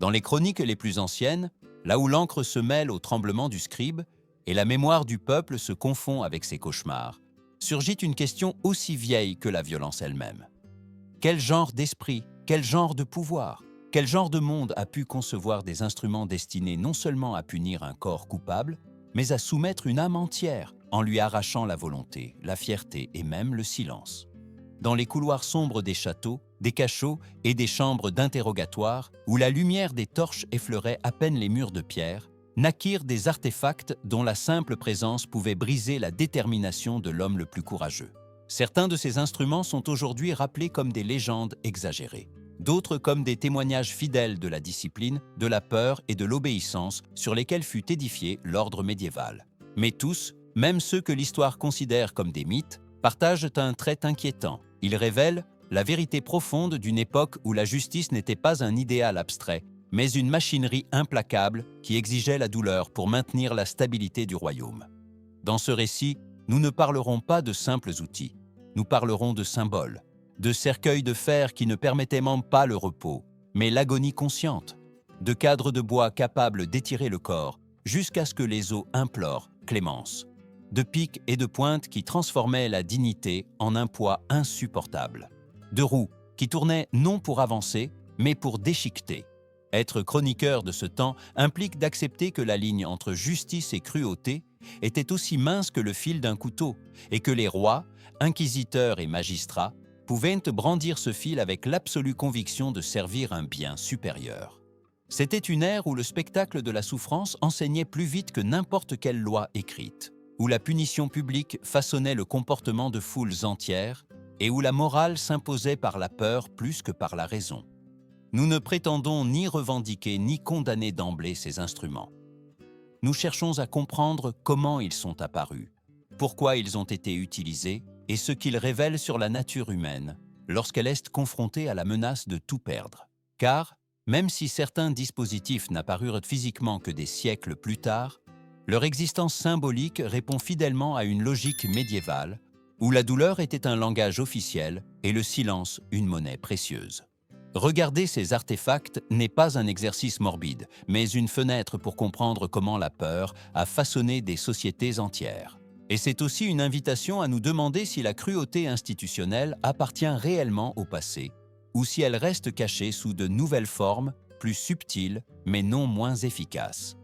Dans les chroniques les plus anciennes, là où l'encre se mêle au tremblement du scribe et la mémoire du peuple se confond avec ses cauchemars, surgit une question aussi vieille que la violence elle-même. Quel genre d'esprit, quel genre de pouvoir, quel genre de monde a pu concevoir des instruments destinés non seulement à punir un corps coupable, mais à soumettre une âme entière en lui arrachant la volonté, la fierté et même le silence? Dans les couloirs sombres des châteaux, des cachots et des chambres d'interrogatoire, où la lumière des torches effleurait à peine les murs de pierre, naquirent des artefacts dont la simple présence pouvait briser la détermination de l'homme le plus courageux. Certains de ces instruments sont aujourd'hui rappelés comme des légendes exagérées, d'autres comme des témoignages fidèles de la discipline, de la peur et de l'obéissance sur lesquels fut édifié l'ordre médiéval. Mais tous, même ceux que l'histoire considère comme des mythes, partagent un trait inquiétant. Ils révèlent la vérité profonde d'une époque où la justice n'était pas un idéal abstrait, mais une machinerie implacable qui exigeait la douleur pour maintenir la stabilité du royaume. Dans ce récit, nous ne parlerons pas de simples outils, nous parlerons de symboles, de cercueils de fer qui ne permettaient même pas le repos, mais l'agonie consciente, de cadres de bois capables d'étirer le corps jusqu'à ce que les os implorent clémence, de pics et de pointes qui transformaient la dignité en un poids insupportable, de roues qui tournaient non pour avancer, mais pour déchiqueter. Être chroniqueur de ce temps implique d'accepter que la ligne entre justice et cruauté était aussi mince que le fil d'un couteau, et que les rois, inquisiteurs et magistrats pouvaient brandir ce fil avec l'absolue conviction de servir un bien supérieur. C'était une ère où le spectacle de la souffrance enseignait plus vite que n'importe quelle loi écrite, où la punition publique façonnait le comportement de foules entières et où la morale s'imposait par la peur plus que par la raison. Nous ne prétendons ni revendiquer ni condamner d'emblée ces instruments. Nous cherchons à comprendre comment ils sont apparus, pourquoi ils ont été utilisés et ce qu'ils révèlent sur la nature humaine lorsqu'elle est confrontée à la menace de tout perdre. Car, même si certains dispositifs n'apparurent physiquement que des siècles plus tard, leur existence symbolique répond fidèlement à une logique médiévale où la douleur était un langage officiel et le silence une monnaie précieuse. Regarder ces artefacts n'est pas un exercice morbide, mais une fenêtre pour comprendre comment la peur a façonné des sociétés entières. Et c'est aussi une invitation à nous demander si la cruauté institutionnelle appartient réellement au passé, ou si elle reste cachée sous de nouvelles formes, plus subtiles, mais non moins efficaces.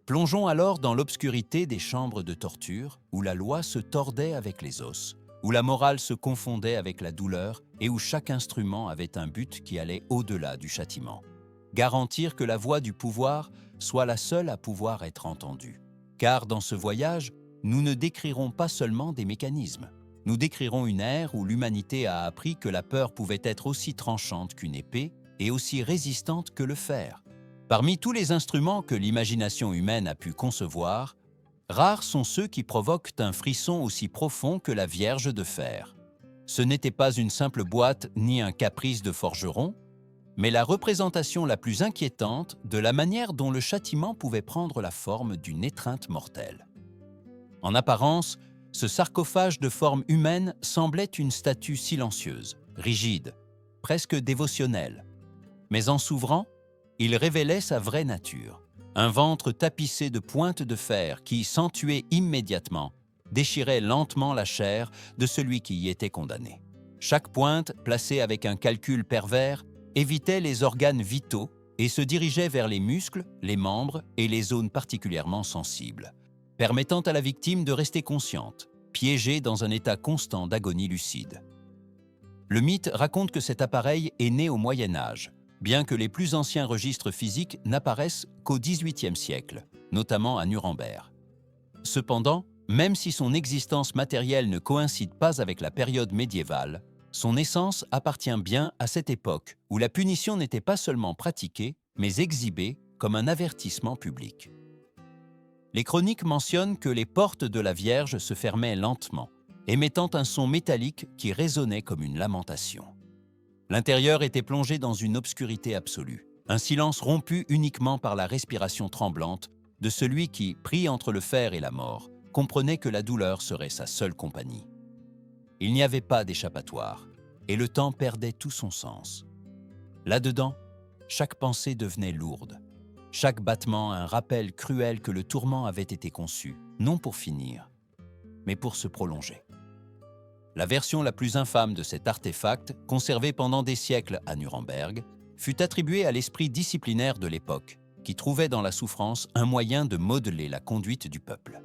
Plongeons alors dans l'obscurité des chambres de torture, où la loi se tordait avec les os, où la morale se confondait avec la douleur et où chaque instrument avait un but qui allait au-delà du châtiment. Garantir que la voix du pouvoir soit la seule à pouvoir être entendue. Car dans ce voyage, nous ne décrirons pas seulement des mécanismes. Nous décrirons une ère où l'humanité a appris que la peur pouvait être aussi tranchante qu'une épée et aussi résistante que le fer. Parmi tous les instruments que l'imagination humaine a pu concevoir, rares sont ceux qui provoquent un frisson aussi profond que la Vierge de fer. Ce n'était pas une simple boîte ni un caprice de forgeron, mais la représentation la plus inquiétante de la manière dont le châtiment pouvait prendre la forme d'une étreinte mortelle. En apparence, ce sarcophage de forme humaine semblait une statue silencieuse, rigide, presque dévotionnelle. Mais en s'ouvrant, il révélait sa vraie nature. Un ventre tapissé de pointes de fer qui, sans tuer immédiatement, déchirait lentement la chair de celui qui y était condamné. Chaque pointe, placée avec un calcul pervers, évitait les organes vitaux et se dirigeait vers les muscles, les membres et les zones particulièrement sensibles, permettant à la victime de rester consciente, piégée dans un état constant d'agonie lucide. Le mythe raconte que cet appareil est né au Moyen Âge, bien que les plus anciens registres physiques n'apparaissent qu'au XVIIIe siècle, notamment à Nuremberg. Cependant, même si son existence matérielle ne coïncide pas avec la période médiévale, son essence appartient bien à cette époque où la punition n'était pas seulement pratiquée, mais exhibée comme un avertissement public. Les chroniques mentionnent que les portes de la Vierge se fermaient lentement, émettant un son métallique qui résonnait comme une lamentation. L'intérieur était plongé dans une obscurité absolue, un silence rompu uniquement par la respiration tremblante de celui qui, pris entre le fer et la mort, comprenait que la douleur serait sa seule compagnie. Il n'y avait pas d'échappatoire, et le temps perdait tout son sens. Là-dedans, chaque pensée devenait lourde. Chaque battement un rappel cruel que le tourment avait été conçu, non pour finir, mais pour se prolonger. La version la plus infâme de cet artefact, conservé pendant des siècles à Nuremberg, fut attribuée à l'esprit disciplinaire de l'époque, qui trouvait dans la souffrance un moyen de modeler la conduite du peuple.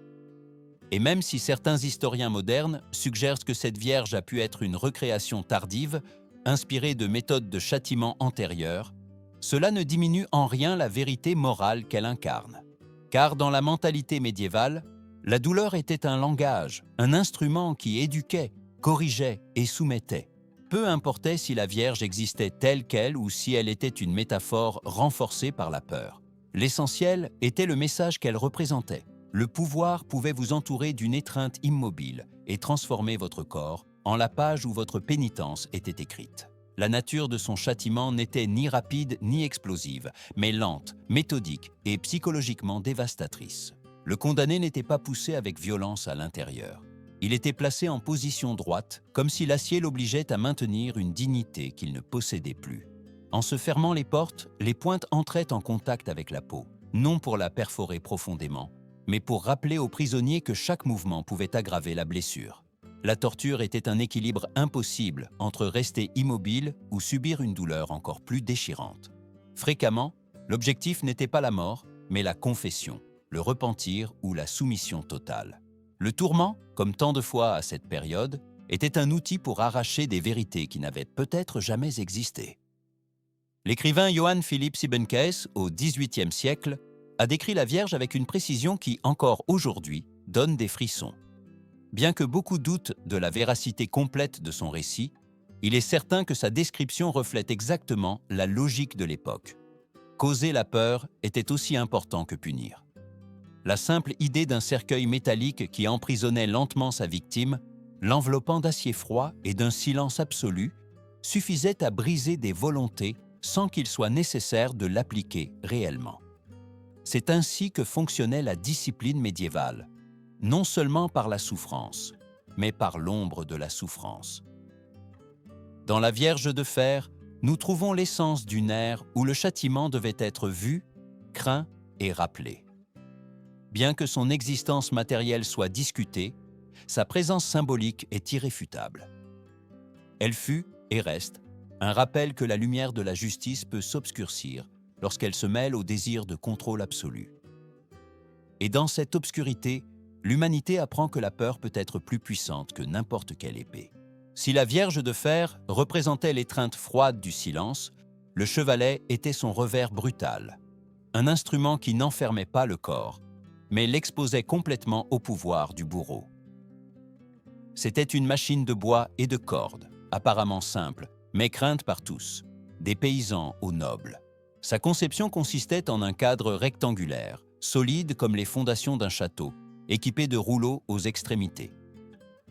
Et même si certains historiens modernes suggèrent que cette Vierge a pu être une recréation tardive, inspirée de méthodes de châtiment antérieures, cela ne diminue en rien la vérité morale qu'elle incarne. Car dans la mentalité médiévale, la douleur était un langage, un instrument qui éduquait, corrigeait et soumettait. Peu importait si la Vierge existait telle qu'elle ou si elle était une métaphore renforcée par la peur. L'essentiel était le message qu'elle représentait. Le pouvoir pouvait vous entourer d'une étreinte immobile et transformer votre corps en la page où votre pénitence était écrite. La nature de son châtiment n'était ni rapide ni explosive, mais lente, méthodique et psychologiquement dévastatrice. Le condamné n'était pas poussé avec violence à l'intérieur. Il était placé en position droite, comme si l'acier l'obligeait à maintenir une dignité qu'il ne possédait plus. En se fermant les portes, les pointes entraient en contact avec la peau, non pour la perforer profondément, mais pour rappeler aux prisonniers que chaque mouvement pouvait aggraver la blessure. La torture était un équilibre impossible entre rester immobile ou subir une douleur encore plus déchirante. Fréquemment, l'objectif n'était pas la mort, mais la confession, le repentir ou la soumission totale. Le tourment, comme tant de fois à cette période, était un outil pour arracher des vérités qui n'avaient peut-être jamais existé. L'écrivain Johann Philipp Siebenkees, au XVIIIe siècle, a décrit la Vierge avec une précision qui, encore aujourd'hui, donne des frissons. Bien que beaucoup doutent de la véracité complète de son récit, il est certain que sa description reflète exactement la logique de l'époque. Causer la peur était aussi important que punir. La simple idée d'un cercueil métallique qui emprisonnait lentement sa victime, l'enveloppant d'acier froid et d'un silence absolu, suffisait à briser des volontés sans qu'il soit nécessaire de l'appliquer réellement. C'est ainsi que fonctionnait la discipline médiévale, non seulement par la souffrance, mais par l'ombre de la souffrance. Dans la Vierge de fer, nous trouvons l'essence d'une ère où le châtiment devait être vu, craint et rappelé. Bien que son existence matérielle soit discutée, sa présence symbolique est irréfutable. Elle fut, et reste, un rappel que la lumière de la justice peut s'obscurcir lorsqu'elle se mêle au désir de contrôle absolu. Et dans cette obscurité, l'humanité apprend que la peur peut être plus puissante que n'importe quelle épée. Si la Vierge de fer représentait l'étreinte froide du silence, le chevalet était son revers brutal, un instrument qui n'enfermait pas le corps, mais l'exposait complètement au pouvoir du bourreau. C'était une machine de bois et de cordes, apparemment simple, mais crainte par tous, des paysans aux nobles. Sa conception consistait en un cadre rectangulaire, solide comme les fondations d'un château, équipé de rouleaux aux extrémités.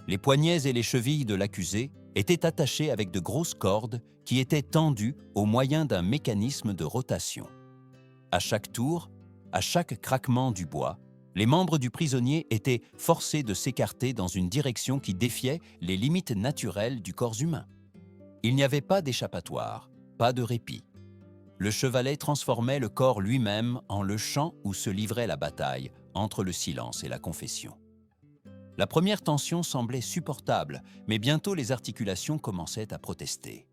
Les poignets et les chevilles de l'accusé étaient attachés avec de grosses cordes qui étaient tendues au moyen d'un mécanisme de rotation. À chaque tour, à chaque craquement du bois, les membres du prisonnier étaient forcés de s'écarter dans une direction qui défiait les limites naturelles du corps humain. Il n'y avait pas d'échappatoire, pas de répit. Le chevalet transformait le corps lui-même en le champ où se livrait la bataille entre le silence et la confession. La première tension semblait supportable, mais bientôt les articulations commençaient à protester.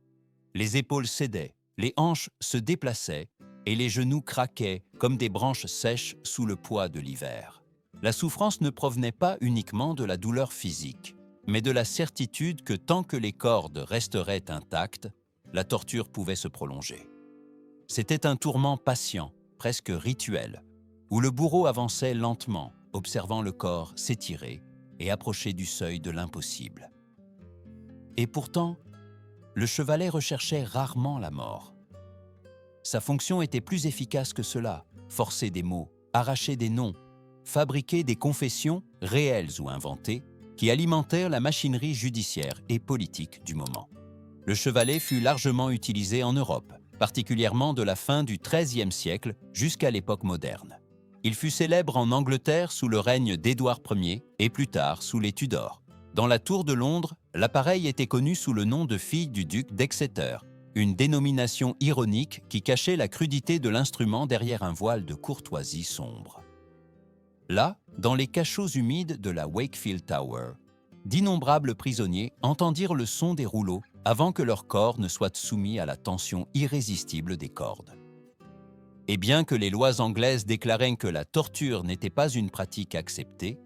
Les épaules cédaient, les hanches se déplaçaient et les genoux craquaient comme des branches sèches sous le poids de l'hiver. La souffrance ne provenait pas uniquement de la douleur physique, mais de la certitude que tant que les cordes resteraient intactes, la torture pouvait se prolonger. C'était un tourment patient, presque rituel, où le bourreau avançait lentement, observant le corps s'étirer et approcher du seuil de l'impossible. Et pourtant, le chevalet recherchait rarement la mort. Sa fonction était plus efficace que cela, forcer des mots, arracher des noms, fabriquer des confessions, réelles ou inventées, qui alimentèrent la machinerie judiciaire et politique du moment. Le chevalet fut largement utilisé en Europe, particulièrement de la fin du XIIIe siècle jusqu'à l'époque moderne. Il fut célèbre en Angleterre sous le règne d'Édouard Ier et plus tard sous les Tudors. Dans la Tour de Londres, l'appareil était connu sous le nom de fille du duc d'Exeter, une dénomination ironique qui cachait la crudité de l'instrument derrière un voile de courtoisie sombre. Là, dans les cachots humides de la Wakefield Tower, d'innombrables prisonniers entendirent le son des rouleaux avant que leur corps ne soit soumis à la tension irrésistible des cordes. Et bien que les lois anglaises déclaraient que la torture n'était pas une pratique acceptée,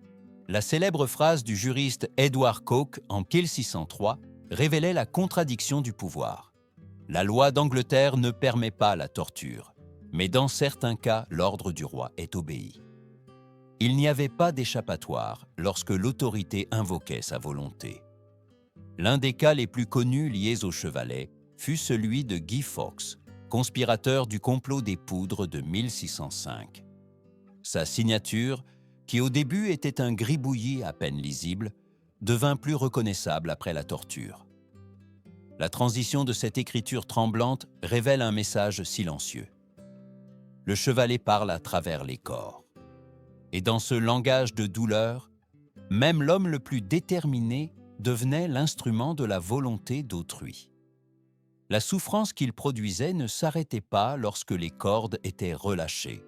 la célèbre phrase du juriste Edward Coke en 1603 révélait la contradiction du pouvoir. La loi d'Angleterre ne permet pas la torture, mais dans certains cas, l'ordre du roi est obéi. Il n'y avait pas d'échappatoire lorsque l'autorité invoquait sa volonté. L'un des cas les plus connus liés au chevalet fut celui de Guy Fawkes, conspirateur du complot des Poudres de 1605. Sa signature, qui au début était un gribouillis à peine lisible, devint plus reconnaissable après la torture. La transition de cette écriture tremblante révèle un message silencieux. Le chevalet parle à travers les corps. Et dans ce langage de douleur, même l'homme le plus déterminé devenait l'instrument de la volonté d'autrui. La souffrance qu'il produisait ne s'arrêtait pas lorsque les cordes étaient relâchées.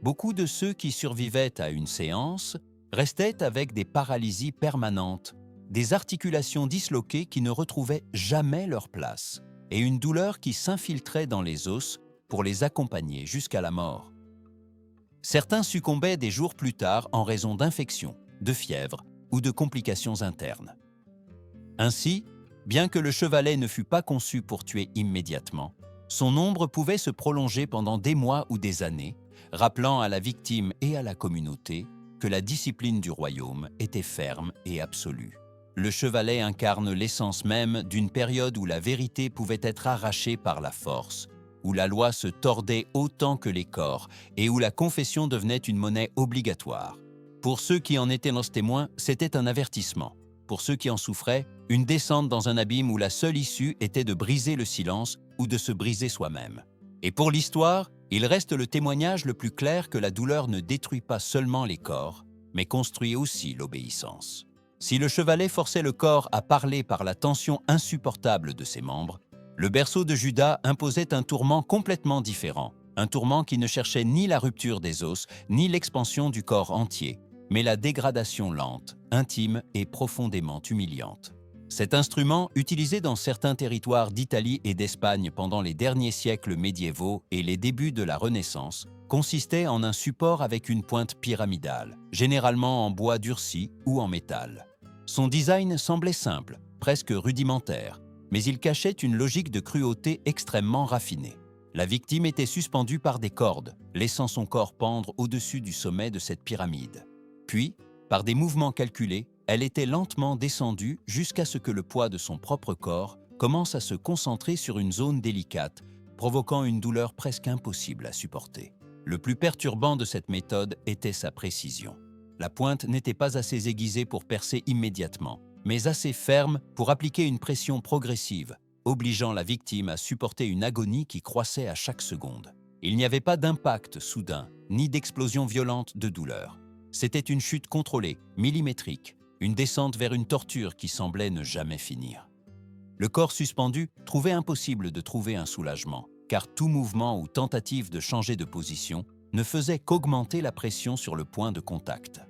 Beaucoup de ceux qui survivaient à une séance restaient avec des paralysies permanentes, des articulations disloquées qui ne retrouvaient jamais leur place, et une douleur qui s'infiltrait dans les os pour les accompagner jusqu'à la mort. Certains succombaient des jours plus tard en raison d'infections, de fièvre ou de complications internes. Ainsi, bien que le chevalet ne fût pas conçu pour tuer immédiatement, son ombre pouvait se prolonger pendant des mois ou des années, rappelant à la victime et à la communauté que la discipline du royaume était ferme et absolue. Le chevalet incarne l'essence même d'une période où la vérité pouvait être arrachée par la force, où la loi se tordait autant que les corps et où la confession devenait une monnaie obligatoire. Pour ceux qui en étaient les témoins, c'était un avertissement. Pour ceux qui en souffraient, une descente dans un abîme où la seule issue était de briser le silence ou de se briser soi-même. Et pour l'histoire, il reste le témoignage le plus clair que la douleur ne détruit pas seulement les corps, mais construit aussi l'obéissance. Si le chevalet forçait le corps à parler par la tension insupportable de ses membres, le berceau de Judas imposait un tourment complètement différent, un tourment qui ne cherchait ni la rupture des os, ni l'expansion du corps entier, mais la dégradation lente, intime et profondément humiliante. Cet instrument, utilisé dans certains territoires d'Italie et d'Espagne pendant les derniers siècles médiévaux et les débuts de la Renaissance, consistait en un support avec une pointe pyramidale, généralement en bois durci ou en métal. Son design semblait simple, presque rudimentaire, mais il cachait une logique de cruauté extrêmement raffinée. La victime était suspendue par des cordes, laissant son corps pendre au-dessus du sommet de cette pyramide. Puis, par des mouvements calculés, elle était lentement descendue jusqu'à ce que le poids de son propre corps commence à se concentrer sur une zone délicate, provoquant une douleur presque impossible à supporter. Le plus perturbant de cette méthode était sa précision. La pointe n'était pas assez aiguisée pour percer immédiatement, mais assez ferme pour appliquer une pression progressive, obligeant la victime à supporter une agonie qui croissait à chaque seconde. Il n'y avait pas d'impact soudain, ni d'explosion violente de douleur. C'était une chute contrôlée, millimétrique, une descente vers une torture qui semblait ne jamais finir. Le corps suspendu trouvait impossible de trouver un soulagement, car tout mouvement ou tentative de changer de position ne faisait qu'augmenter la pression sur le point de contact.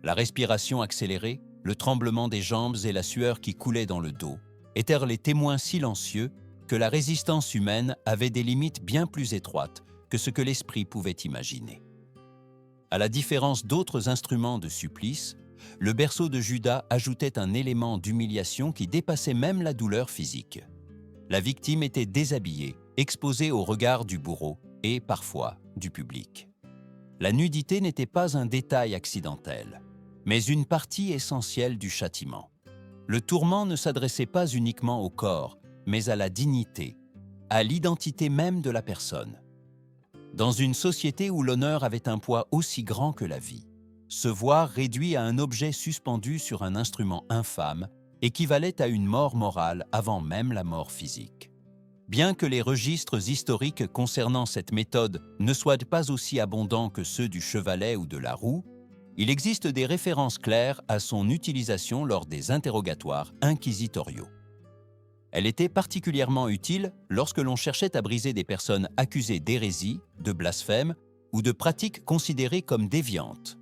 La respiration accélérée, le tremblement des jambes et la sueur qui coulait dans le dos étaient les témoins silencieux que la résistance humaine avait des limites bien plus étroites que ce que l'esprit pouvait imaginer. À la différence d'autres instruments de supplice, le berceau de Judas ajoutait un élément d'humiliation qui dépassait même la douleur physique. La victime était déshabillée, exposée au regard du bourreau et, parfois, du public. La nudité n'était pas un détail accidentel, mais une partie essentielle du châtiment. Le tourment ne s'adressait pas uniquement au corps, mais à la dignité, à l'identité même de la personne. Dans une société où l'honneur avait un poids aussi grand que la vie, se voir réduit à un objet suspendu sur un instrument infâme équivalait à une mort morale avant même la mort physique. Bien que les registres historiques concernant cette méthode ne soient pas aussi abondants que ceux du chevalet ou de la roue, il existe des références claires à son utilisation lors des interrogatoires inquisitoriaux. Elle était particulièrement utile lorsque l'on cherchait à briser des personnes accusées d'hérésie, de blasphème ou de pratiques considérées comme déviantes.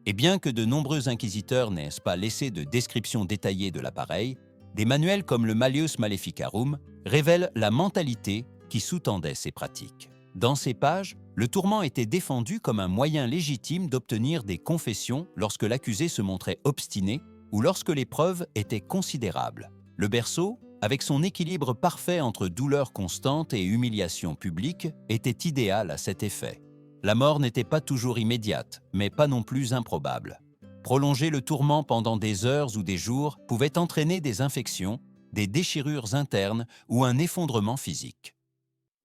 Et bien que de nombreux inquisiteurs n'aient pas laissé de description détaillée de l'appareil, des manuels comme le Malleus Maleficarum révèlent la mentalité qui sous-tendait ces pratiques. Dans ces pages, le tourment était défendu comme un moyen légitime d'obtenir des confessions lorsque l'accusé se montrait obstiné ou lorsque les preuves étaient considérables. Le berceau, avec son équilibre parfait entre douleur constante et humiliation publique, était idéal à cet effet. La mort n'était pas toujours immédiate, mais pas non plus improbable. Prolonger le tourment pendant des heures ou des jours pouvait entraîner des infections, des déchirures internes ou un effondrement physique.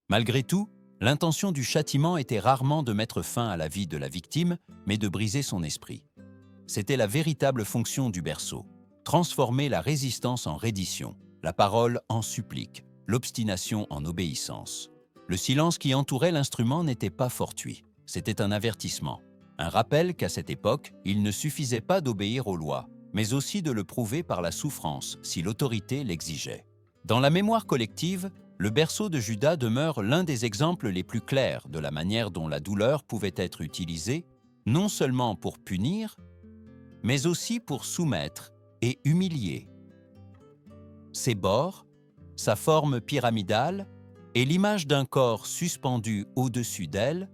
Malgré tout, l'intention du châtiment était rarement de mettre fin à la vie de la victime, mais de briser son esprit. C'était la véritable fonction du berceau, transformer la résistance en reddition, la parole en supplique, l'obstination en obéissance. Le silence qui entourait l'instrument n'était pas fortuit, c'était un avertissement, un rappel qu'à cette époque, il ne suffisait pas d'obéir aux lois, mais aussi de le prouver par la souffrance si l'autorité l'exigeait. Dans la mémoire collective, le berceau de Judas demeure l'un des exemples les plus clairs de la manière dont la douleur pouvait être utilisée, non seulement pour punir, mais aussi pour soumettre et humilier. Ses bords, sa forme pyramidale et l'image d'un corps suspendu au-dessus d'elle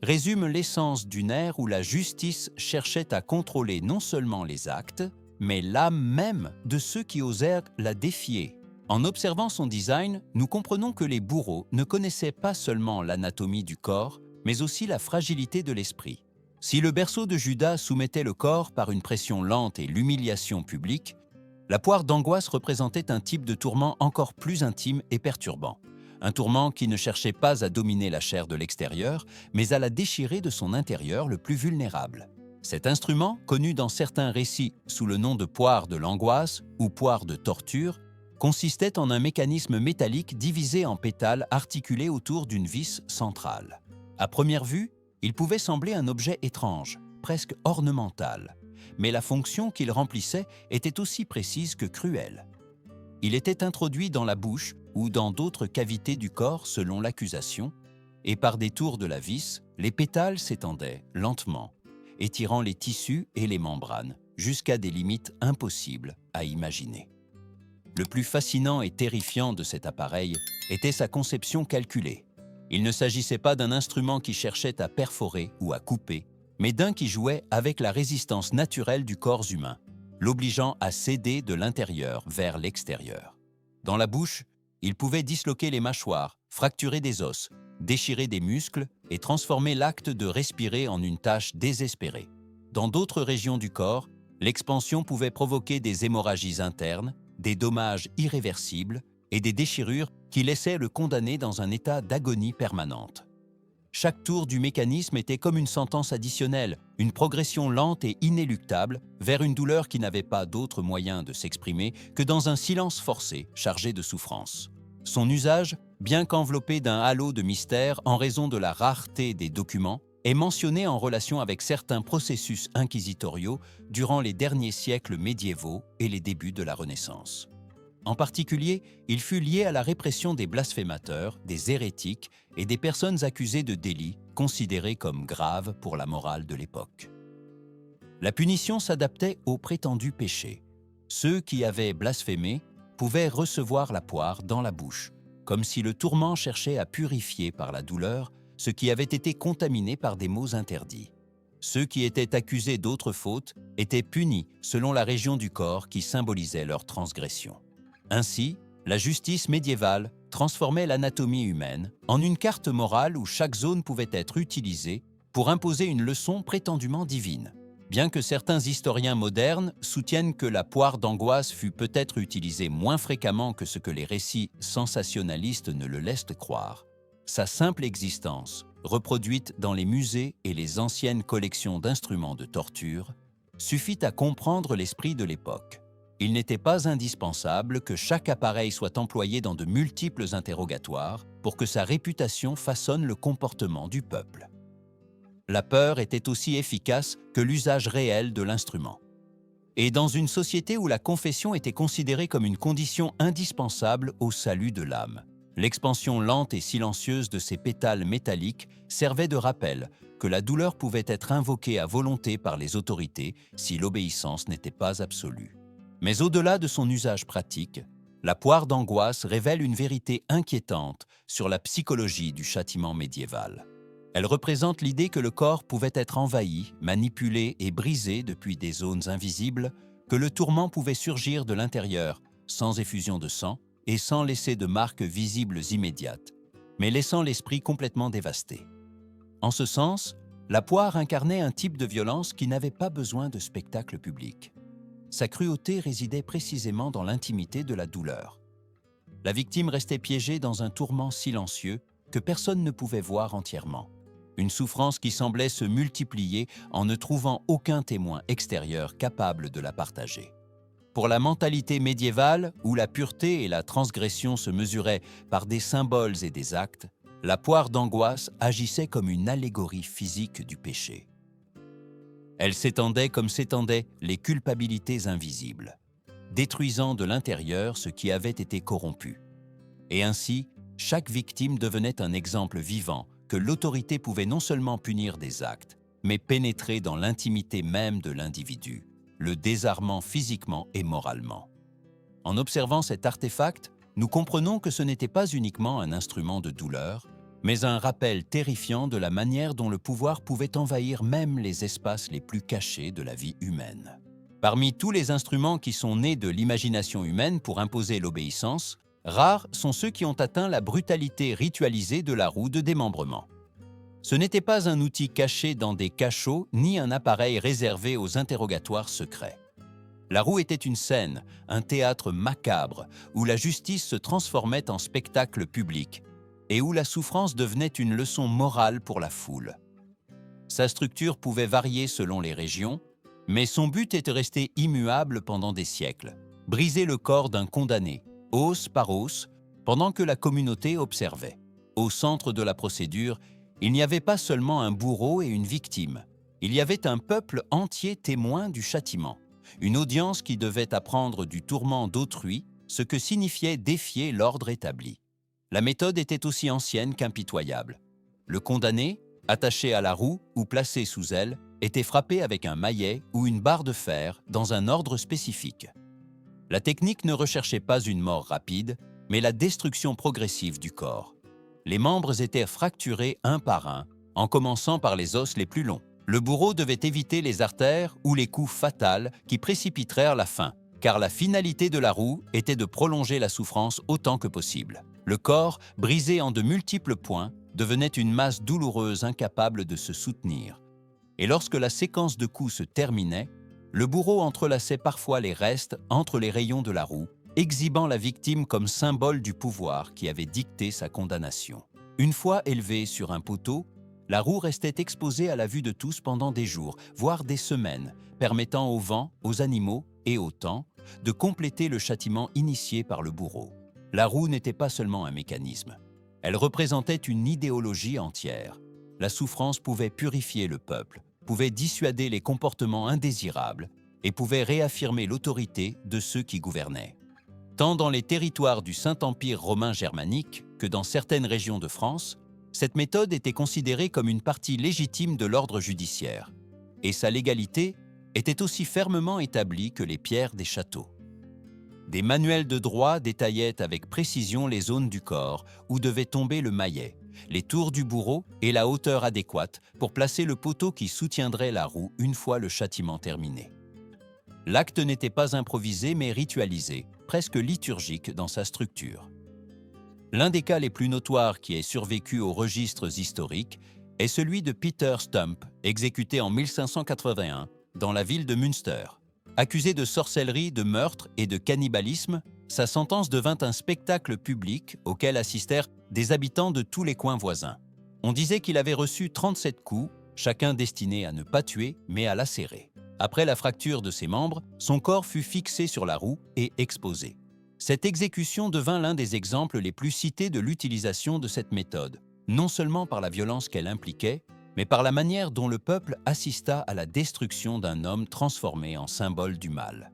résument l'essence d'une ère où la justice cherchait à contrôler non seulement les actes, mais l'âme même de ceux qui osèrent la défier. En observant son design, nous comprenons que les bourreaux ne connaissaient pas seulement l'anatomie du corps, mais aussi la fragilité de l'esprit. Si le berceau de Judas soumettait le corps par une pression lente et l'humiliation publique, la poire d'angoisse représentait un type de tourment encore plus intime et perturbant. Un tourment qui ne cherchait pas à dominer la chair de l'extérieur, mais à la déchirer de son intérieur le plus vulnérable. Cet instrument, connu dans certains récits sous le nom de poire de l'angoisse ou poire de torture, consistait en un mécanisme métallique divisé en pétales articulés autour d'une vis centrale. À première vue, il pouvait sembler un objet étrange, presque ornemental, mais la fonction qu'il remplissait était aussi précise que cruelle. Il était introduit dans la bouche ou dans d'autres cavités du corps selon l'accusation, et par des tours de la vis, les pétales s'étendaient lentement, étirant les tissus et les membranes jusqu'à des limites impossibles à imaginer. Le plus fascinant et terrifiant de cet appareil était sa conception calculée. Il ne s'agissait pas d'un instrument qui cherchait à perforer ou à couper, mais d'un qui jouait avec la résistance naturelle du corps humain, l'obligeant à céder de l'intérieur vers l'extérieur. Dans la bouche, il pouvait disloquer les mâchoires, fracturer des os, déchirer des muscles et transformer l'acte de respirer en une tâche désespérée. Dans d'autres régions du corps, l'expansion pouvait provoquer des hémorragies internes, des dommages irréversibles et des déchirures qui laissaient le condamné dans un état d'agonie permanente. Chaque tour du mécanisme était comme une sentence additionnelle, une progression lente et inéluctable vers une douleur qui n'avait pas d'autre moyen de s'exprimer que dans un silence forcé, chargé de souffrance. Son usage, bien qu'enveloppé d'un halo de mystère en raison de la rareté des documents, est mentionné en relation avec certains processus inquisitoriaux durant les derniers siècles médiévaux et les débuts de la Renaissance. En particulier, il fut lié à la répression des blasphémateurs, des hérétiques et des personnes accusées de délits considérés comme graves pour la morale de l'époque. La punition s'adaptait aux prétendus péchés. Ceux qui avaient blasphémé pouvaient recevoir la poire dans la bouche, comme si le tourment cherchait à purifier par la douleur ce qui avait été contaminé par des maux interdits. Ceux qui étaient accusés d'autres fautes étaient punis selon la région du corps qui symbolisait leur transgression. Ainsi, la justice médiévale transformait l'anatomie humaine en une carte morale où chaque zone pouvait être utilisée pour imposer une leçon prétendument divine. Bien que certains historiens modernes soutiennent que la poire d'angoisse fut peut-être utilisée moins fréquemment que ce que les récits sensationnalistes ne le laissent croire, sa simple existence, reproduite dans les musées et les anciennes collections d'instruments de torture, suffit à comprendre l'esprit de l'époque. Il n'était pas indispensable que chaque appareil soit employé dans de multiples interrogatoires pour que sa réputation façonne le comportement du peuple. La peur était aussi efficace que l'usage réel de l'instrument. et dans une société où la confession était considérée comme une condition indispensable au salut de l'âme. L'expansion lente et silencieuse de ces pétales métalliques servait de rappel que la douleur pouvait être invoquée à volonté par les autorités si l'obéissance n'était pas absolue. Mais au-delà de son usage pratique, la poire d'angoisse révèle une vérité inquiétante sur la psychologie du châtiment médiéval. Elle représente l'idée que le corps pouvait être envahi, manipulé et brisé depuis des zones invisibles, que le tourment pouvait surgir de l'intérieur, sans effusion de sang et sans laisser de marques visibles immédiates, mais laissant l'esprit complètement dévasté. En ce sens, la poire incarnait un type de violence qui n'avait pas besoin de spectacle public. Sa cruauté résidait précisément dans l'intimité de la douleur. La victime restait piégée dans un tourment silencieux que personne ne pouvait voir entièrement. Une souffrance qui semblait se multiplier en ne trouvant aucun témoin extérieur capable de la partager. Pour la mentalité médiévale, où la pureté et la transgression se mesuraient par des symboles et des actes, la poire d'angoisse agissait comme une allégorie physique du péché. Elle s'étendait comme s'étendaient les culpabilités invisibles, détruisant de l'intérieur ce qui avait été corrompu. Et ainsi, chaque victime devenait un exemple vivant que l'autorité pouvait non seulement punir des actes, mais pénétrer dans l'intimité même de l'individu, le désarmant physiquement et moralement. En observant cet artefact, nous comprenons que ce n'était pas uniquement un instrument de douleur, mais un rappel terrifiant de la manière dont le pouvoir pouvait envahir même les espaces les plus cachés de la vie humaine. Parmi tous les instruments qui sont nés de l'imagination humaine pour imposer l'obéissance, rares sont ceux qui ont atteint la brutalité ritualisée de la roue de démembrement. Ce n'était pas un outil caché dans des cachots ni un appareil réservé aux interrogatoires secrets. La roue était une scène, un théâtre macabre, où la justice se transformait en spectacle public et où la souffrance devenait une leçon morale pour la foule. Sa structure pouvait varier selon les régions, mais son but était resté immuable pendant des siècles, briser le corps d'un condamné, os par os, pendant que la communauté observait. Au centre de la procédure, il n'y avait pas seulement un bourreau et une victime, il y avait un peuple entier témoin du châtiment, une audience qui devait apprendre du tourment d'autrui ce que signifiait défier l'ordre établi. La méthode était aussi ancienne qu'impitoyable. Le condamné, attaché à la roue ou placé sous elle, était frappé avec un maillet ou une barre de fer dans un ordre spécifique. La technique ne recherchait pas une mort rapide, mais la destruction progressive du corps. Les membres étaient fracturés un par un, en commençant par les os les plus longs. Le bourreau devait éviter les artères ou les coups fatals qui précipitèrent la fin, car la finalité de la roue était de prolonger la souffrance autant que possible. Le corps, brisé en de multiples points, devenait une masse douloureuse incapable de se soutenir. Et lorsque la séquence de coups se terminait, le bourreau entrelaçait parfois les restes entre les rayons de la roue, exhibant la victime comme symbole du pouvoir qui avait dicté sa condamnation. Une fois élevée sur un poteau, la roue restait exposée à la vue de tous pendant des jours, voire des semaines, permettant au vent, aux animaux et au temps de compléter le châtiment initié par le bourreau. La roue n'était pas seulement un mécanisme, elle représentait une idéologie entière. La souffrance pouvait purifier le peuple, pouvait dissuader les comportements indésirables et pouvait réaffirmer l'autorité de ceux qui gouvernaient. Tant dans les territoires du Saint-Empire romain germanique que dans certaines régions de France, cette méthode était considérée comme une partie légitime de l'ordre judiciaire, et sa légalité était aussi fermement établie que les pierres des châteaux. Des manuels de droit détaillaient avec précision les zones du corps où devait tomber le maillet, les tours du bourreau et la hauteur adéquate pour placer le poteau qui soutiendrait la roue une fois le châtiment terminé. L'acte n'était pas improvisé mais ritualisé, presque liturgique dans sa structure. L'un des cas les plus notoires qui ait survécu aux registres historiques est celui de Peter Stump, exécuté en 1581 dans la ville de Münster. Accusé de sorcellerie, de meurtre et de cannibalisme, sa sentence devint un spectacle public auquel assistèrent des habitants de tous les coins voisins. On disait qu'il avait reçu 37 coups, chacun destiné à ne pas tuer mais à lacérer. Après la fracture de ses membres, son corps fut fixé sur la roue et exposé. Cette exécution devint l'un des exemples les plus cités de l'utilisation de cette méthode, non seulement par la violence qu'elle impliquait, mais par la manière dont le peuple assista à la destruction d'un homme transformé en symbole du mal.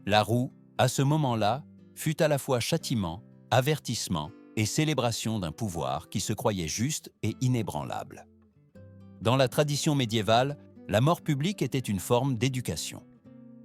La roue, à ce moment-là, fut à la fois châtiment, avertissement et célébration d'un pouvoir qui se croyait juste et inébranlable. Dans la tradition médiévale, la mort publique était une forme d'éducation.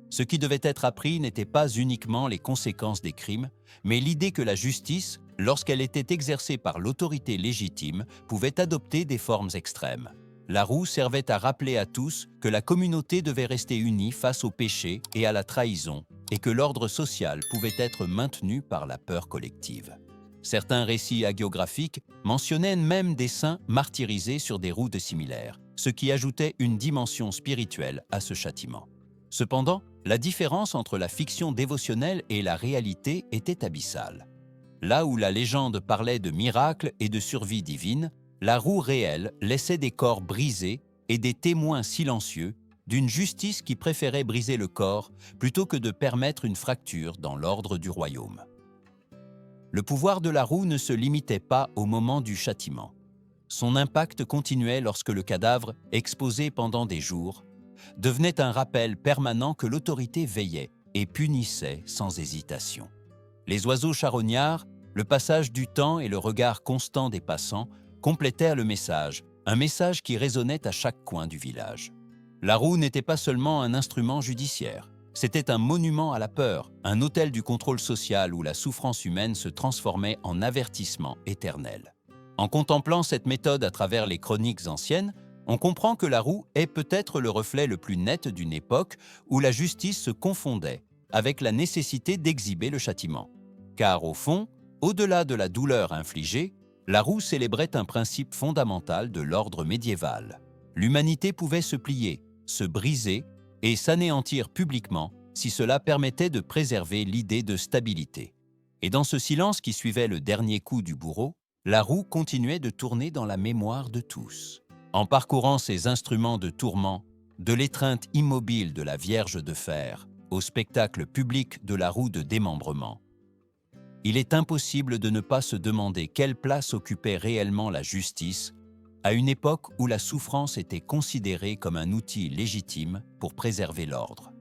Ce qui devait être appris n'était pas uniquement les conséquences des crimes, mais l'idée que la justice, lorsqu'elle était exercée par l'autorité légitime, pouvait adopter des formes extrêmes. La roue servait à rappeler à tous que la communauté devait rester unie face au péché et à la trahison, et que l'ordre social pouvait être maintenu par la peur collective. Certains récits hagiographiques mentionnaient même des saints martyrisés sur des routes similaires, ce qui ajoutait une dimension spirituelle à ce châtiment. Cependant, la différence entre la fiction dévotionnelle et la réalité était abyssale. Là où la légende parlait de miracles et de survie divine, la roue réelle laissait des corps brisés et des témoins silencieux d'une justice qui préférait briser le corps plutôt que de permettre une fracture dans l'ordre du royaume. Le pouvoir de la roue ne se limitait pas au moment du châtiment. Son impact continuait lorsque le cadavre, exposé pendant des jours, devenait un rappel permanent que l'autorité veillait et punissait sans hésitation. Les oiseaux charognards, le passage du temps et le regard constant des passants complétèrent le message, un message qui résonnait à chaque coin du village. La roue n'était pas seulement un instrument judiciaire, c'était un monument à la peur, un autel du contrôle social où la souffrance humaine se transformait en avertissement éternel. En contemplant cette méthode à travers les chroniques anciennes, on comprend que la roue est peut-être le reflet le plus net d'une époque où la justice se confondait avec la nécessité d'exhiber le châtiment. Car au fond, au-delà de la douleur infligée, la roue célébrait un principe fondamental de l'ordre médiéval. L'humanité pouvait se plier, se briser et s'anéantir publiquement si cela permettait de préserver l'idée de stabilité. Et dans ce silence qui suivait le dernier coup du bourreau, la roue continuait de tourner dans la mémoire de tous. En parcourant ces instruments de tourment, de l'étreinte immobile de la Vierge de fer au spectacle public de la roue de démembrement, il est impossible de ne pas se demander quelle place occupait réellement la justice à une époque où la souffrance était considérée comme un outil légitime pour préserver l'ordre.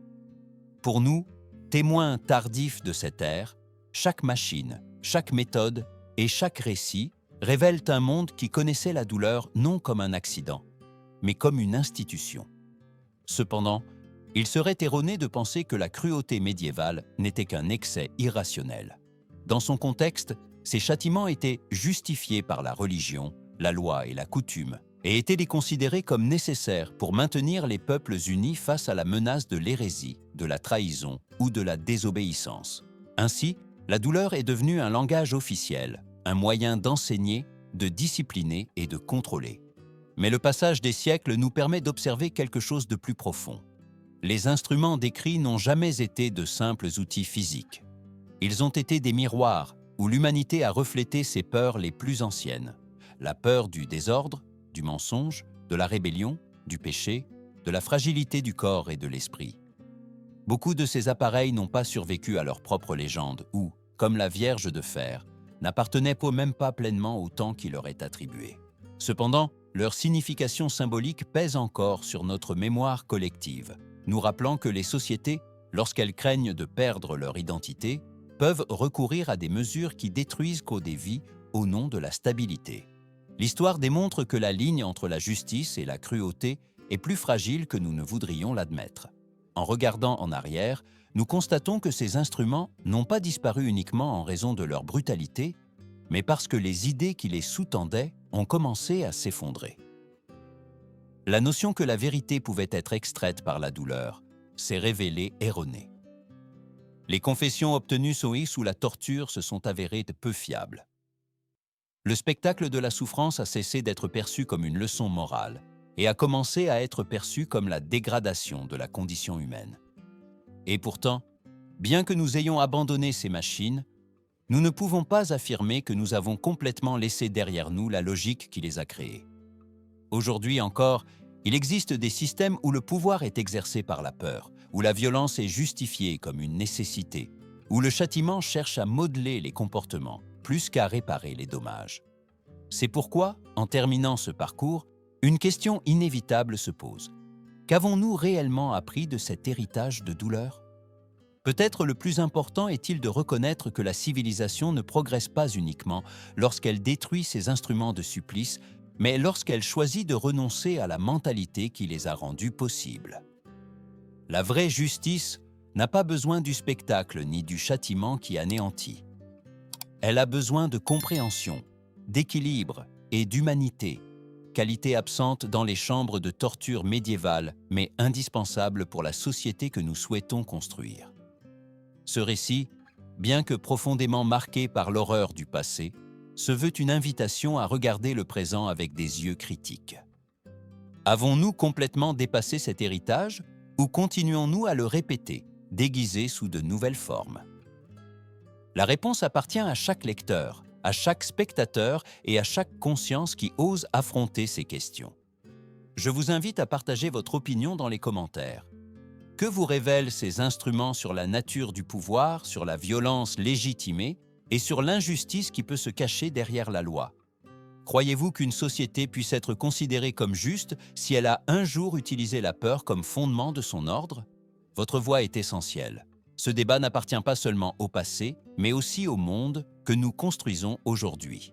Pour nous, témoins tardifs de cette ère, chaque machine, chaque méthode et chaque récit révèlent un monde qui connaissait la douleur non comme un accident, mais comme une institution. Cependant, il serait erroné de penser que la cruauté médiévale n'était qu'un excès irrationnel. Dans son contexte, ces châtiments étaient justifiés par la religion, la loi et la coutume, et étaient les considérés comme nécessaires pour maintenir les peuples unis face à la menace de l'hérésie, de la trahison ou de la désobéissance. Ainsi, la douleur est devenue un langage officiel, un moyen d'enseigner, de discipliner et de contrôler. Mais le passage des siècles nous permet d'observer quelque chose de plus profond. Les instruments décrits n'ont jamais été de simples outils physiques. Ils ont été des miroirs où l'humanité a reflété ses peurs les plus anciennes. La peur du désordre, du mensonge, de la rébellion, du péché, de la fragilité du corps et de l'esprit. Beaucoup de ces appareils n'ont pas survécu à leur propre légende ou, comme la Vierge de fer, n'appartenaient même pas pleinement au temps qui leur est attribué. Cependant, leur signification symbolique pèse encore sur notre mémoire collective, nous rappelant que les sociétés, lorsqu'elles craignent de perdre leur identité, peuvent recourir à des mesures qui détruisent des vies au nom de la stabilité. L'histoire démontre que la ligne entre la justice et la cruauté est plus fragile que nous ne voudrions l'admettre. En regardant en arrière, nous constatons que ces instruments n'ont pas disparu uniquement en raison de leur brutalité, mais parce que les idées qui les sous-tendaient ont commencé à s'effondrer. La notion que la vérité pouvait être extraite par la douleur s'est révélée erronée. Les confessions obtenues sous la torture se sont avérées peu fiables. Le spectacle de la souffrance a cessé d'être perçu comme une leçon morale et a commencé à être perçu comme la dégradation de la condition humaine. Et pourtant, bien que nous ayons abandonné ces machines, nous ne pouvons pas affirmer que nous avons complètement laissé derrière nous la logique qui les a créées. Aujourd'hui encore, il existe des systèmes où le pouvoir est exercé par la peur, où la violence est justifiée comme une nécessité, où le châtiment cherche à modeler les comportements plus qu'à réparer les dommages. C'est pourquoi, en terminant ce parcours, Une question inévitable se pose. Qu'avons-nous réellement appris de cet héritage de douleur? Peut-être le plus important est-il de reconnaître que la civilisation ne progresse pas uniquement lorsqu'elle détruit ses instruments de supplice, mais lorsqu'elle choisit de renoncer à la mentalité qui les a rendus possibles. La vraie justice n'a pas besoin du spectacle ni du châtiment qui anéantit. Elle a besoin de compréhension, d'équilibre et d'humanité, qualité absente dans les chambres de torture médiévales, mais indispensable pour la société que nous souhaitons construire. Ce récit, bien que profondément marqué par l'horreur du passé, se veut une invitation à regarder le présent avec des yeux critiques. Avons-nous complètement dépassé cet héritage ou continuons-nous à le répéter, déguisé sous de nouvelles formes? La réponse appartient à chaque lecteur, à chaque spectateur et à chaque conscience qui ose affronter ces questions. Je vous invite à partager votre opinion dans les commentaires. Que vous révèlent ces instruments sur la nature du pouvoir, sur la violence légitimée et sur l'injustice qui peut se cacher derrière la loi? Croyez-vous qu'une société puisse être considérée comme juste si elle a un jour utilisé la peur comme fondement de son ordre? Votre voix est essentielle. Ce débat n'appartient pas seulement au passé, mais aussi au monde que nous construisons aujourd'hui.